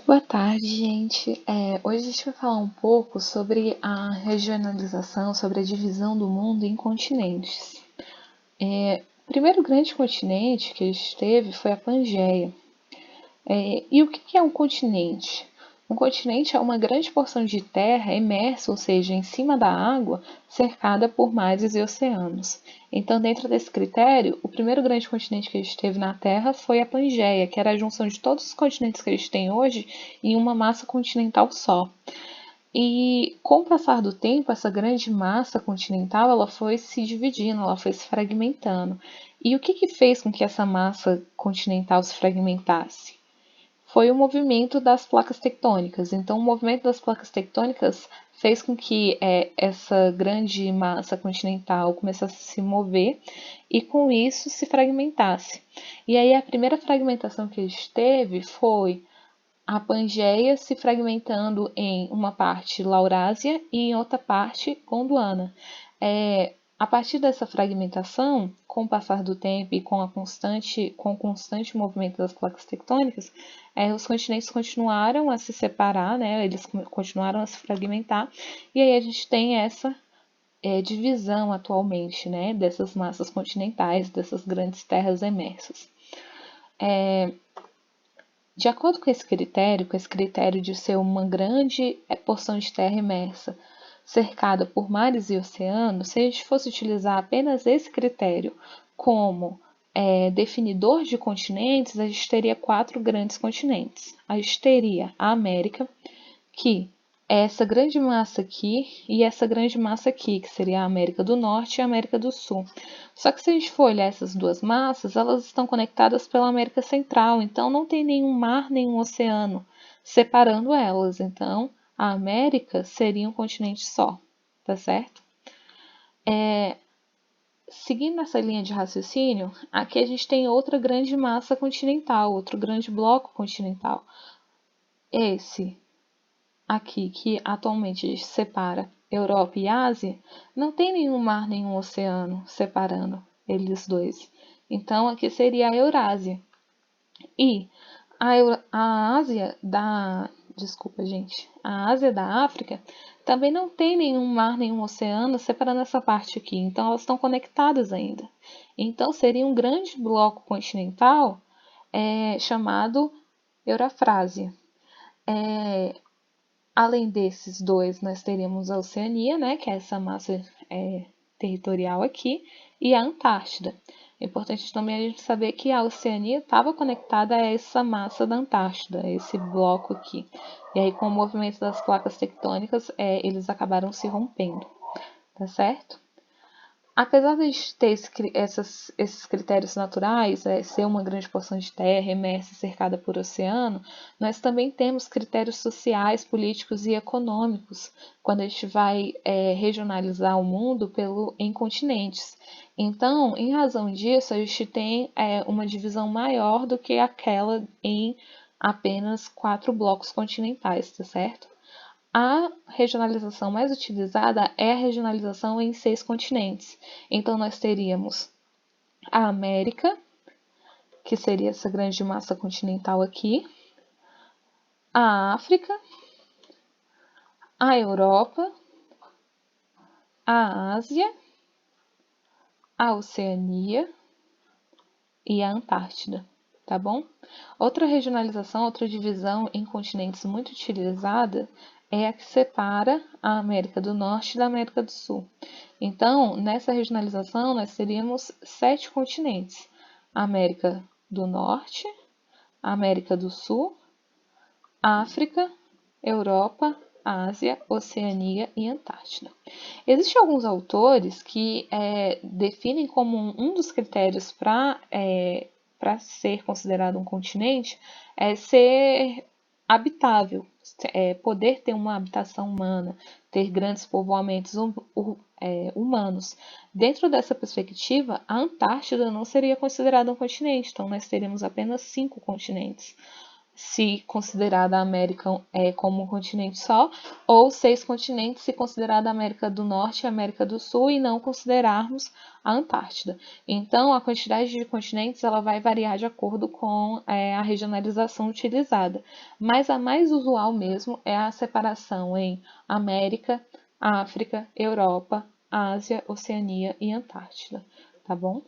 Boa tarde, gente. Hoje a gente vai falar um pouco sobre a regionalização, sobre a divisão do mundo em continentes. O primeiro grande continente que a gente teve foi a Pangeia. E o que é um continente? Um continente é uma grande porção de terra imersa, ou seja, em cima da água, cercada por mares e oceanos. Então, dentro desse critério, o primeiro grande continente que a gente teve na Terra foi a Pangeia, que era a junção de todos os continentes que a gente tem hoje em uma massa continental só. E com o passar do tempo, essa grande massa continental ela foi se dividindo, ela foi se fragmentando. E o que fez com que essa massa continental se fragmentasse? Foi o movimento das placas tectônicas. Então, o movimento das placas tectônicas fez com que essa grande massa continental começasse a se mover e, com isso, se fragmentasse. E aí, a primeira fragmentação que a gente teve foi a Pangeia se fragmentando em uma parte Laurásia e em outra parte Gondwana. A partir dessa fragmentação, com o passar do tempo e com o constante movimento das placas tectônicas, os continentes continuaram a se separar, né? Eles continuaram a se fragmentar, e aí a gente tem essa divisão atualmente, né? Dessas massas continentais, dessas grandes terras emersas. De acordo com esse critério de ser uma grande porção de terra imersa, cercada por mares e oceanos, se a gente fosse utilizar apenas esse critério como definidor de continentes, a gente teria 4 grandes continentes. A gente teria a América, que é essa grande massa aqui e essa grande massa aqui, que seria a América do Norte e a América do Sul. Só que se a gente for olhar essas duas massas, elas estão conectadas pela América Central, então não tem nenhum mar, nenhum oceano separando elas. Então, a América seria um continente só, tá certo? Seguindo essa linha de raciocínio, aqui a gente tem outra grande massa continental, outro grande bloco continental. Esse aqui, que atualmente separa Europa e Ásia, não tem nenhum mar, nenhum oceano separando eles dois. Então, aqui seria a Eurásia. E a Ásia da... Desculpa, gente. A Ásia da África também não tem nenhum mar, nenhum oceano separando essa parte aqui. Então, elas estão conectadas ainda. Então, seria um grande bloco continental chamado Eurafrásia. Além desses dois, nós teríamos a Oceania, né, que é essa massa territorial aqui, e a Antártida. É importante também a gente saber que a Oceania estava conectada a essa massa da Antártida, a esse bloco aqui. E aí, com o movimento das placas tectônicas, eles acabaram se rompendo, tá certo? Apesar de a gente ter esses critérios naturais, ser uma grande porção de terra imersa cercada por oceano, nós também temos critérios sociais, políticos e econômicos quando a gente vai regionalizar o mundo em continentes. Então, em razão disso, a gente tem uma divisão maior do que aquela em apenas 4 blocos continentais, tá certo? A regionalização mais utilizada é a regionalização em 6 continentes. Então, nós teríamos a América, que seria essa grande massa continental aqui, a África, a Europa, a Ásia, a Oceania e a Antártida, tá bom? Outra regionalização, outra divisão em continentes muito utilizada é a que separa a América do Norte da América do Sul. Então, nessa regionalização, nós teríamos 7 continentes: a América do Norte, a América do Sul, África, Europa, Ásia, Oceania e Antártida. Existem alguns autores que definem como um dos critérios para ser considerado um continente ser habitável, poder ter uma habitação humana, ter grandes povoamentos humanos. Dentro dessa perspectiva, a Antártida não seria considerada um continente, então nós teríamos apenas 5 continentes. se considerada a América como um continente só, ou 6 continentes se considerada a América do Norte e a América do Sul e não considerarmos a Antártida. Então, a quantidade de continentes ela vai variar de acordo com a regionalização utilizada, mas a mais usual mesmo é a separação em América, África, Europa, Ásia, Oceania e Antártida, tá bom?